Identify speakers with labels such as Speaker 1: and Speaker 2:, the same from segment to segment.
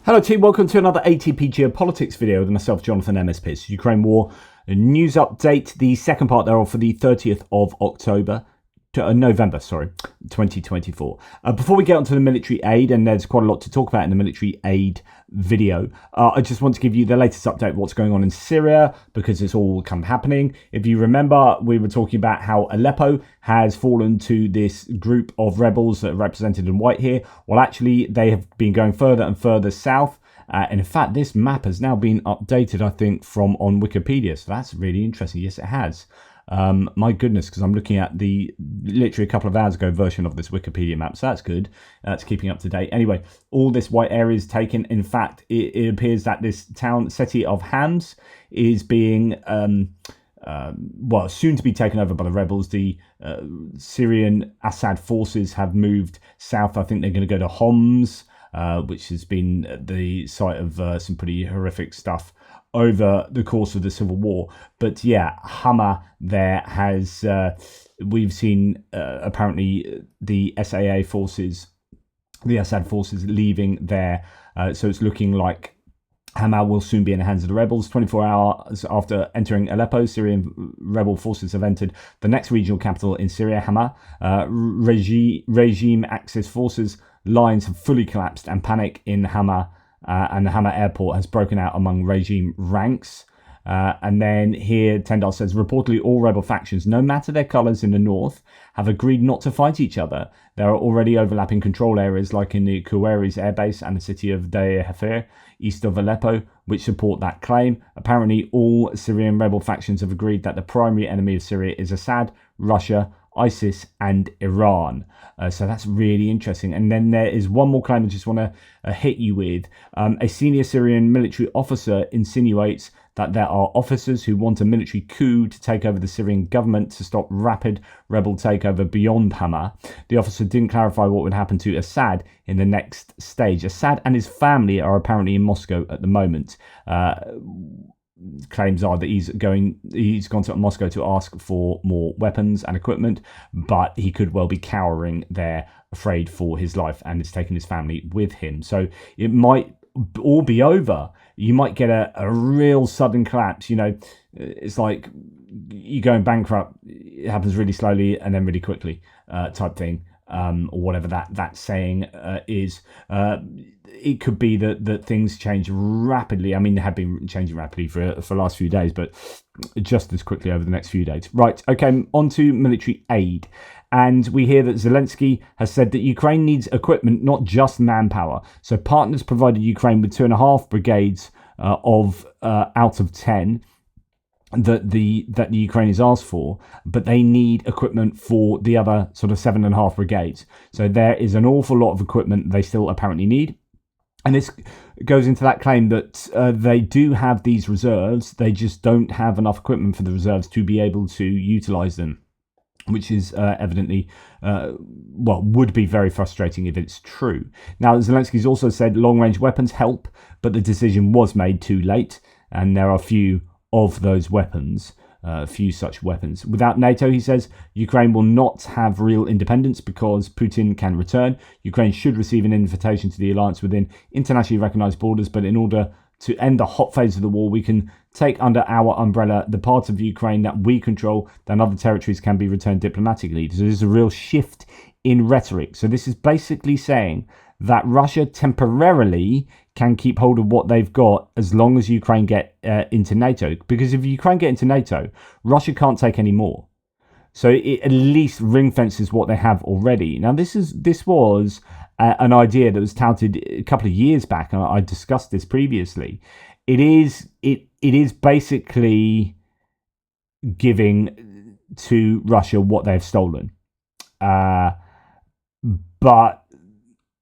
Speaker 1: Hello team, welcome to another ATP Geopolitics video with myself, Jonathan MSPs. Ukraine War news update, the second part thereof for the 30th of November, 2024. Before we get onto the military aid, and there's quite a lot to talk about in the military aid video, I just want to give you the latest update of what's going on in Syria, because it's all kind of happening. If you remember, we were talking about how Aleppo has fallen to this group of rebels that are represented in white here. Well, actually, they have been going further and further south. And in fact, this map has now been updated, I think, from on Wikipedia. So that's really interesting. Yes, it has. My goodness, because I'm looking at the literally a couple of hours ago version of this Wikipedia map, so that's good. That's keeping up to date. Anyway, all this white area is taken. In fact, it appears that this town, city of Hams, is being soon to be taken over by the rebels. The Syrian Assad forces have moved south. I think they're going to go to Homs, which has been the site of some pretty horrific stuff over the course of the civil war. But yeah, Hama there has, we've seen apparently the SAA forces, the Assad forces leaving there. So it's looking like Hama will soon be in the hands of the rebels. 24 hours after entering Aleppo, Syrian rebel forces have entered the next regional capital in Syria, Hama. Regime Axis forces lines have fully collapsed, and panic in Hama and the Hama airport has broken out among regime ranks. And then here, Tendal says, reportedly all rebel factions, no matter their colours in the north, have agreed not to fight each other. There are already overlapping control areas like in the Kuwairis airbase and the city of Deir Hefer, east of Aleppo, which support that claim. Apparently, all Syrian rebel factions have agreed that the primary enemy of Syria is Assad, Russia, ISIS and Iran. So that's really interesting. And then there is one more claim I just want to hit you with. A senior Syrian military officer insinuates that there are officers who want a military coup to take over the Syrian government to stop rapid rebel takeover beyond Hama. The officer didn't clarify what would happen to Assad in the next stage. Assad and his family are apparently in Moscow at the moment. Claims are that he's gone to Moscow to ask for more weapons and equipment, but he could well be cowering there, afraid for his life, and is taking his family with him. So it might all be over. You might get a real sudden collapse. You know, it's like you going bankrupt. It happens really slowly and then really quickly, type thing, or whatever that saying is. It could be that things change rapidly. I mean, they have been changing rapidly for the last few days, but just as quickly over the next few days. Right, okay, on to military aid. And we hear that Zelensky has said that Ukraine needs equipment, not just manpower. So partners provided Ukraine with 2.5 brigades out of 10 that the Ukrainians asked for, but they need equipment for the other sort of 7.5 brigades. So there is an awful lot of equipment they still apparently need. And this goes into that claim that they do have these reserves, they just don't have enough equipment for the reserves to be able to utilize them, which is evidently, would be very frustrating if it's true. Now, Zelensky's also said long-range weapons help, but the decision was made too late, and there are few of those weapons. Few such weapons. Without NATO, he says, Ukraine will not have real independence because Putin can return. Ukraine should receive an invitation to the alliance within internationally recognized borders, but in order to end the hot phase of the war, we can take under our umbrella the parts of Ukraine that we control, then other territories can be returned diplomatically. So there's a real shift in rhetoric. So this is basically saying that Russia temporarily can keep hold of what they've got as long as Ukraine get into NATO. Because if Ukraine get into NATO, Russia can't take any more. So it at least ring fences what they have already. Now this was an idea that was touted a couple of years back, and I discussed this previously. It is basically giving to Russia what they've stolen, but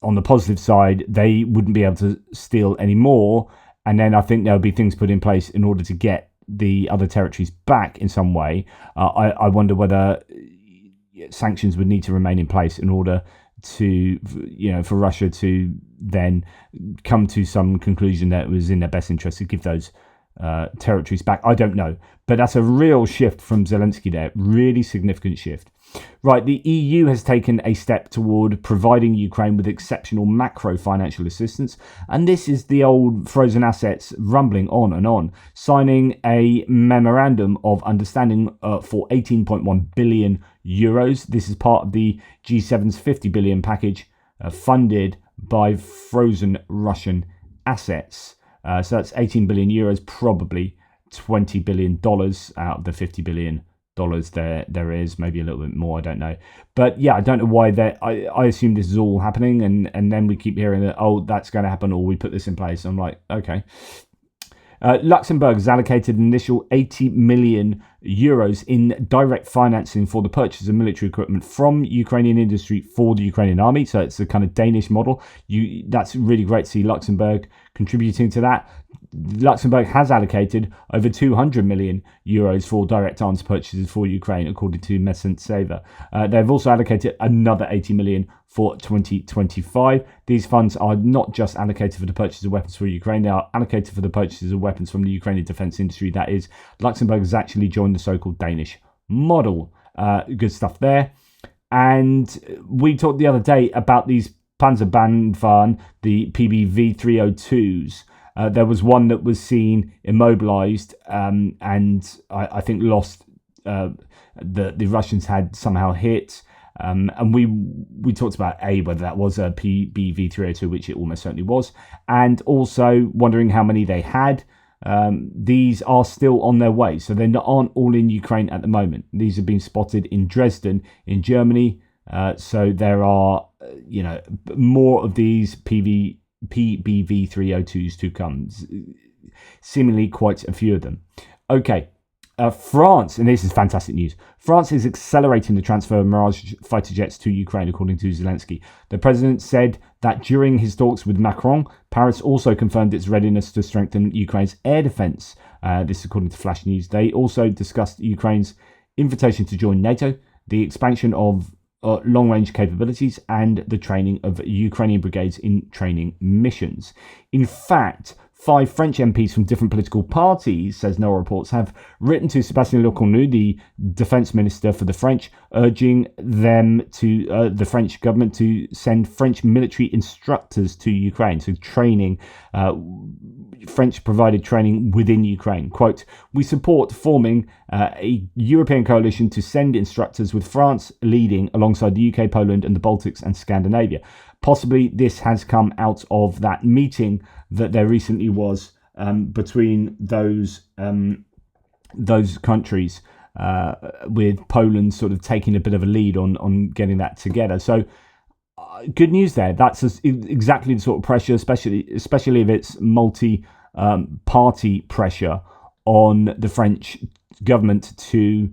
Speaker 1: on the positive side, they wouldn't be able to steal any more. And then I think there'll be things put in place in order to get the other territories back in some way. I wonder whether sanctions would need to remain in place in order to, for Russia to then come to some conclusion that it was in their best interest to give those territories back. I don't know. But that's a real shift from Zelensky there. Really significant shift. Right, the EU has taken a step toward providing Ukraine with exceptional macro financial assistance. And this is the old frozen assets rumbling on and on, signing a memorandum of understanding for 18.1 billion euros. This is part of the G7's 50 billion package funded by frozen Russian assets. So that's 18 billion euros, probably $20 billion out of the 50 billion dollars there is, maybe a little bit more, I don't know. But yeah, I don't know why I assume this is all happening, and then we keep hearing that, oh, that's going to happen, or we put this in place. I'm like, okay. Luxembourg has allocated an initial 80 million euros in direct financing for the purchase of military equipment from Ukrainian industry for the Ukrainian army. So it's a kind of Danish model. That's really great to see Luxembourg contributing to that. Luxembourg has allocated over 200 million euros for direct arms purchases for Ukraine, according to MSEs. They've also allocated another 80 million for 2025. These funds are not just allocated for the purchase of weapons for Ukraine, they are allocated for the purchases of weapons from the Ukrainian defense industry. That is, Luxembourg has actually joined the so-called Danish model. Good stuff there. And we talked the other day about these Panzerbandwagen, the PBV 302s. There was one that was seen immobilized, and I think lost. The Russians had somehow hit, and we talked about whether that was a PBV 302, which it almost certainly was, and also wondering how many they had. These are still on their way, so they aren't all in Ukraine at the moment. These have been spotted in Dresden, in Germany. So there are, more of these PBV 302s to come, seemingly quite a few of them. Okay, France, and this is fantastic news. France is accelerating the transfer of Mirage fighter jets to Ukraine, according to Zelensky. The president said that during his talks with Macron, Paris also confirmed its readiness to strengthen Ukraine's air defense. This is according to Flash News. They also discussed Ukraine's invitation to join NATO, the expansion of long-range capabilities, and the training of Ukrainian brigades in training missions. In fact, 5 French MPs from different political parties, says No Reports, have written to Sébastien Lecornu, the defense minister for the French, urging them to the French government to send French military instructors to Ukraine, so training, French-provided training within Ukraine. Quote, we support forming a European coalition to send instructors, with France leading alongside the UK, Poland and the Baltics and Scandinavia. Possibly this has come out of that meeting that there recently was between those countries, with Poland sort of taking a bit of a lead on getting that together. So good news there. That's exactly the sort of pressure, especially if it's multi-party pressure on the French government to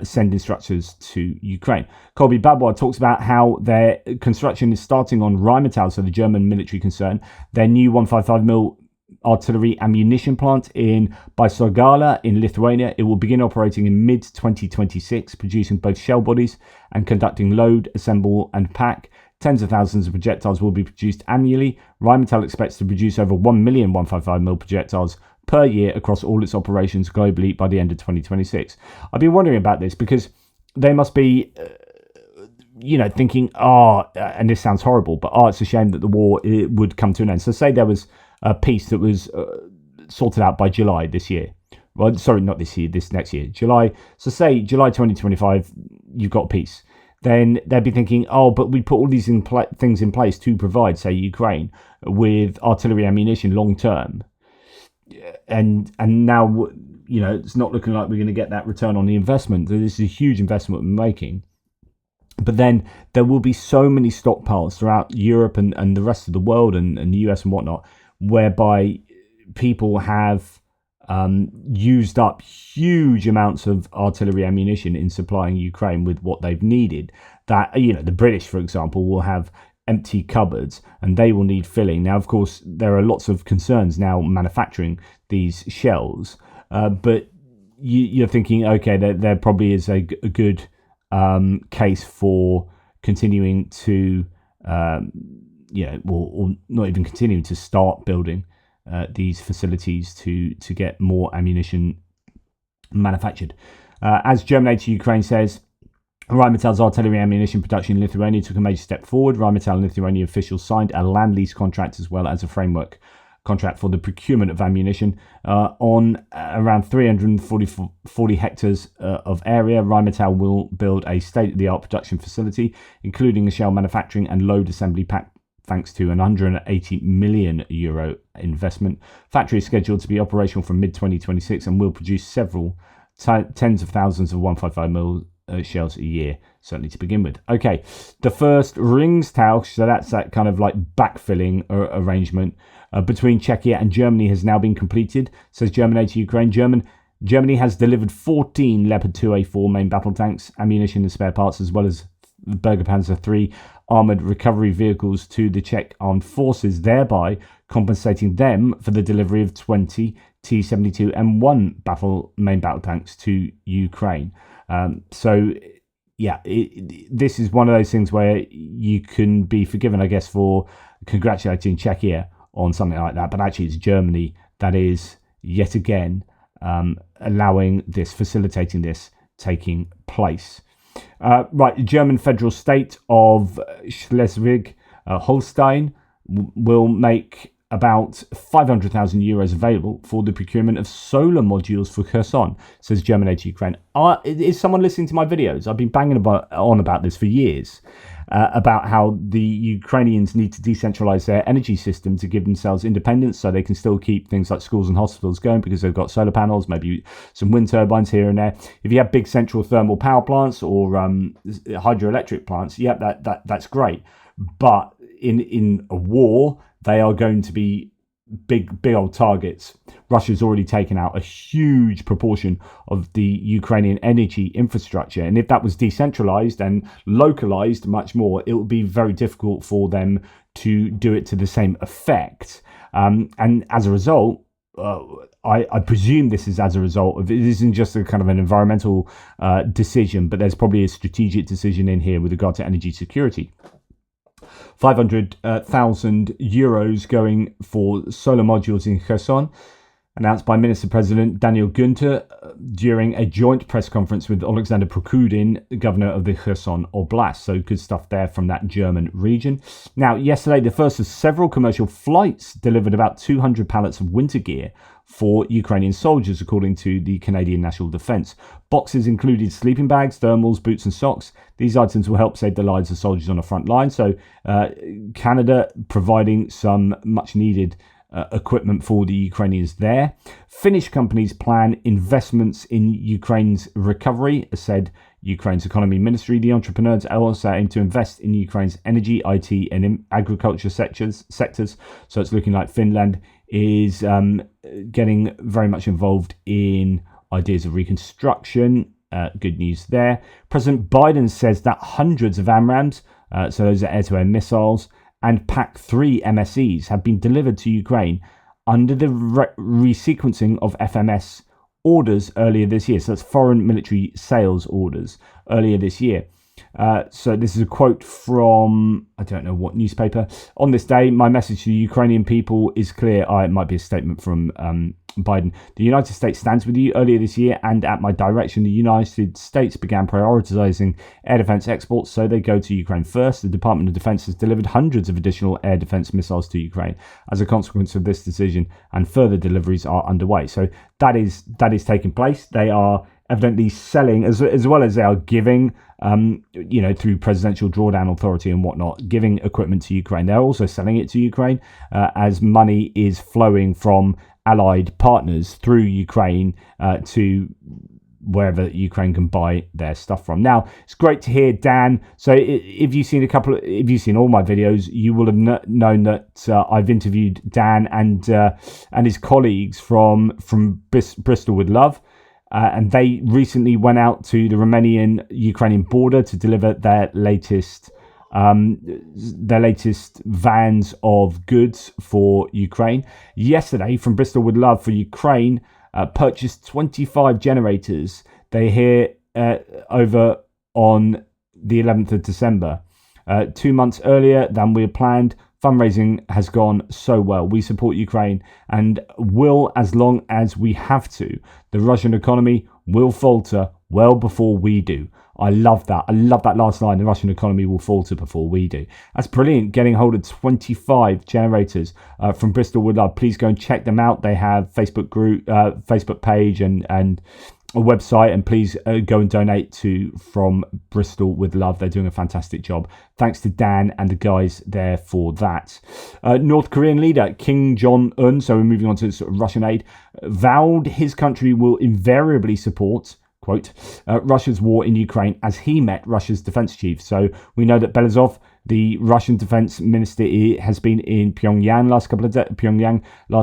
Speaker 1: send instructors to Ukraine. Colby Babwa talks about how their construction is starting on Rheinmetall, so the German military concern, their new 155mm artillery ammunition plant in Baisogala in Lithuania. It will begin operating in mid-2026, producing both shell bodies and conducting load, assemble and pack. Tens of thousands of projectiles will be produced annually. Rheinmetall expects to produce over 1 million 155mm projectiles per year across all its operations globally by the end of 2026. I've been wondering about this because they must be, thinking, and this sounds horrible, but it's a shame that the war would come to an end. So say there was a peace that was sorted out by July this year. Well, sorry, not this year, this next year. July. So say July 2025, you've got peace. Then they'd be thinking, but we put all these things in place to provide, say, Ukraine with artillery ammunition long term. And now, it's not looking like we're going to get that return on the investment. This is a huge investment we're making. But then there will be so many stockpiles throughout Europe and the rest of the world and the US and whatnot, whereby people have used up huge amounts of artillery ammunition in supplying Ukraine with what they've needed. That, the British, for example, will have empty cupboards and they will need filling. Now, of course, there are lots of concerns now manufacturing these shells, but you're thinking, okay, there probably is a good case for continuing to, or not even continuing to start building these facilities to get more ammunition manufactured. As German aid to Ukraine says, Rheinmetall's artillery ammunition production in Lithuania took a major step forward. Rheinmetall and Lithuania officials signed a land lease contract as well as a framework contract for the procurement of ammunition on around 340 hectares of area. Rheinmetall will build a state-of-the-art production facility, including a shell manufacturing and load assembly pack, thanks to an €180 million investment. Factory is scheduled to be operational from mid-2026 and will produce several tens of thousands of 155mm shells a year, certainly to begin with. Okay, the first Ringtausch, so that's that kind of like backfilling arrangement between Czechia and Germany has now been completed, says German aid to Ukraine. Germany has delivered 14 Leopard 2A4 main battle tanks, ammunition and spare parts, as well as Bergepanzer 3 armoured recovery vehicles to the Czech armed forces, thereby compensating them for the delivery of 20 T-72 M1 main battle tanks to Ukraine. This is one of those things where you can be forgiven, I guess, for congratulating Czechia on something like that, but actually it's Germany that is yet again facilitating this taking place. The German federal state of Schleswig-Holstein will make about €500,000 available for the procurement of solar modules for Kherson, says German aid to Ukraine. Is someone listening to my videos? I've been banging on about this for years, about how the Ukrainians need to decentralize their energy system to give themselves independence so they can still keep things like schools and hospitals going because they've got solar panels, maybe some wind turbines here and there. If you have big central thermal power plants or hydroelectric plants, that's great. But in a war, they are going to be big old targets. Russia's already taken out a huge proportion of the Ukrainian energy infrastructure. And if that was decentralized and localized much more, it would be very difficult for them to do it to the same effect. And as a result, I presume this is as a result of, it isn't just a kind of an environmental decision, but there's probably a strategic decision in here with regard to energy security. €500,000 going for solar modules in Kherson, announced by Minister President Daniel Günther during a joint press conference with Alexander Prokudin, governor of the Kherson Oblast. So good stuff there from that German region. Now, yesterday, the first of several commercial flights delivered about 200 pallets of winter gear for Ukrainian soldiers, according to the Canadian National Defence. Boxes included sleeping bags, thermals, boots and socks. These items will help save the lives of soldiers on the front line. So Canada providing some much needed equipment for the Ukrainians there. Finnish companies plan investments in Ukraine's recovery, said Ukraine's economy ministry. The entrepreneurs also aim to invest in Ukraine's energy, IT and agriculture sectors. So it's looking like Finland is getting very much involved in ideas of reconstruction. Good news there. President Biden says that hundreds of AMRAAMs, so those are air-to-air missiles, and PAC-3 MSEs have been delivered to Ukraine under the resequencing of FMS orders earlier this year. So that's foreign military sales orders earlier this year. So this is a quote from, I don't know what newspaper. On this day, my message to the Ukrainian people is clear. It might be a statement from Biden. The United States stands with you. Earlier this year, and at my direction, the United States began prioritizing air defense exports, so they go to Ukraine first. The Department of Defense has delivered hundreds of additional air defense missiles to Ukraine as a consequence of this decision, and further deliveries are underway. So that is taking place. They are evidently selling as well as they are giving, through presidential drawdown authority and whatnot, giving equipment to Ukraine. They're also selling it to Ukraine as money is flowing from allied partners through Ukraine to wherever Ukraine can buy their stuff from. Now, it's great to hear Dan. So if you've seen all my videos, you will have known that I've interviewed Dan and his colleagues from Bristol with Love. And they recently went out to the Romanian-Ukrainian border to deliver their latest vans of goods for Ukraine. Yesterday, from Bristol with Love for Ukraine, purchased 25 generators. They're here over on the 11th of December. 2 months earlier than we had planned, Fundraising has gone so well. We support Ukraine and will as long as we have to. The Russian economy will falter well before we do. I love that. I love that last line. The Russian economy will falter before we do. That's brilliant. Getting hold of 25 generators from Bristol with Love. Please go and check them out. They have Facebook group, Facebook page, and a website, and please go and donate to From Bristol with Love. They're doing a fantastic job. Thanks to Dan and the guys there for that. North Korean leader Kim Jong-un, so we're moving on to sort of Russian aid, vowed his country will invariably support, quote, Russia's war in Ukraine as he met Russia's defense chief. So we know that Belazov, the Russian defense minister, has been in Pyongyang last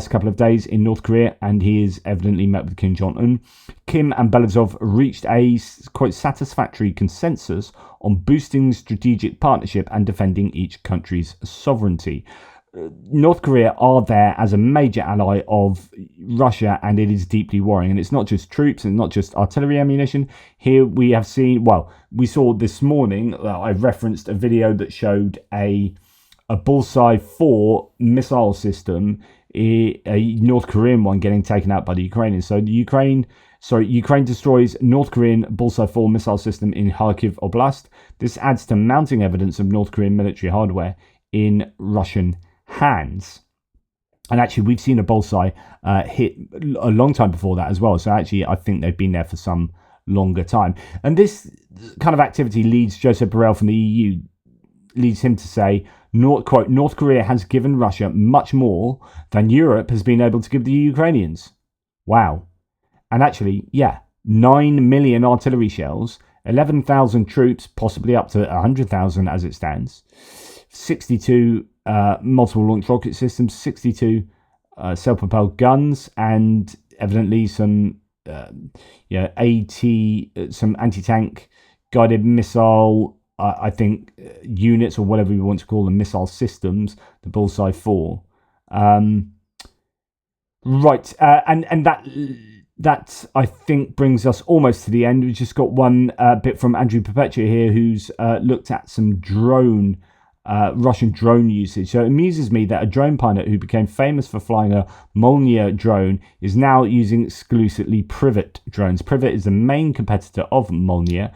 Speaker 1: couple of days in North Korea, and he has evidently met with Kim Jong-un. Kim and Belazov reached a quite satisfactory consensus on boosting strategic partnership and defending each country's sovereignty. North Korea are there as a major ally of Russia, and it is deeply worrying. And it's not just troops and not just artillery ammunition. Here we have seen, we saw this morning, I referenced a video that showed a Bullseye 4 missile system, a North Korean one, getting taken out by the Ukrainians. So Ukraine destroys North Korean Bullseye 4 missile system in Kharkiv Oblast. This adds to mounting evidence of North Korean military hardware in Russian hands. And actually, we've seen a Bullseye hit a long time before that as well. So actually, I think they've been there for some longer time. And this kind of activity leads Josep Borrell from the EU, leads him to say, quote, North Korea has given Russia much more than Europe has been able to give the Ukrainians. Wow. And actually, 9 million artillery shells, 11,000 troops, possibly up to 100,000 as it stands, 62 multiple launch rocket systems, 62 self-propelled guns, and evidently some some anti-tank guided missile, I think, units, or whatever you want to call them, missile systems, the Bullseye 4. And that I think brings us almost to the end. We've just got one bit from Andrew Perpetua here, who's looked at some Russian drone usage. So it amuses me that a drone pilot who became famous for flying a Molniya drone is now using exclusively Privet drones. Privet is the main competitor of Molniya,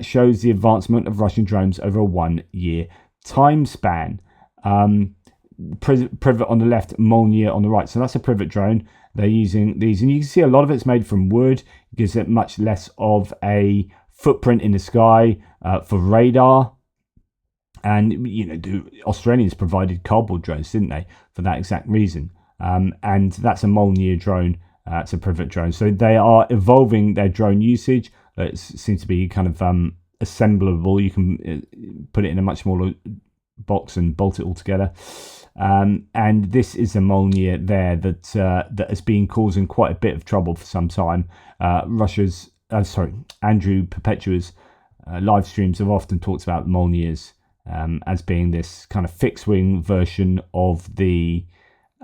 Speaker 1: shows the advancement of Russian drones over a 1-year time span. Privet on the left, Molniya on the right. So that's a Privet drone. They're using these, and you can see a lot of it's made from wood. It gives it much less of a footprint in the sky for radar. And, the Australians provided cardboard drones, didn't they, for that exact reason. And that's a Molniya drone. It's a Privet drone. So they are evolving their drone usage. It seems to be kind of assemblable. You can put it in a much smaller box and bolt it all together. And this is a Molniya there that has been causing quite a bit of trouble for some time. Andrew Perpetua's live streams have often talked about Molniyas as being this kind of fixed wing version of the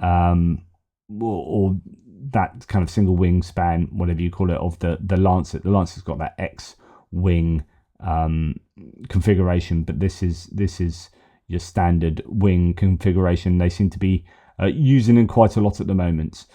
Speaker 1: or that kind of single wing span, whatever you call it, of the Lancet. The Lancet's got that X wing configuration, but this is your standard wing configuration. They seem to be using them quite a lot at the moment.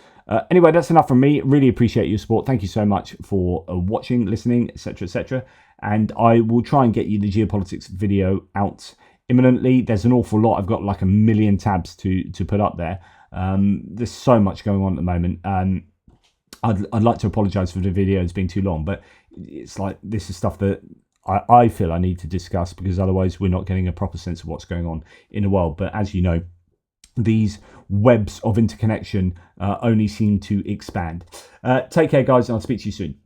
Speaker 1: Anyway, that's enough from me. Really appreciate your support. Thank you so much for watching, listening, etc., etc. And I will try and get you the Geopolitics video out imminently. There's an awful lot. I've got like 1 million tabs to put up there. There's so much going on at the moment. I'd like to apologise for the video as being too long, but it's like this is stuff that I feel I need to discuss, because otherwise we're not getting a proper sense of what's going on in the world. But as you know, these webs of interconnection only seem to expand. Take care, guys, and I'll speak to you soon.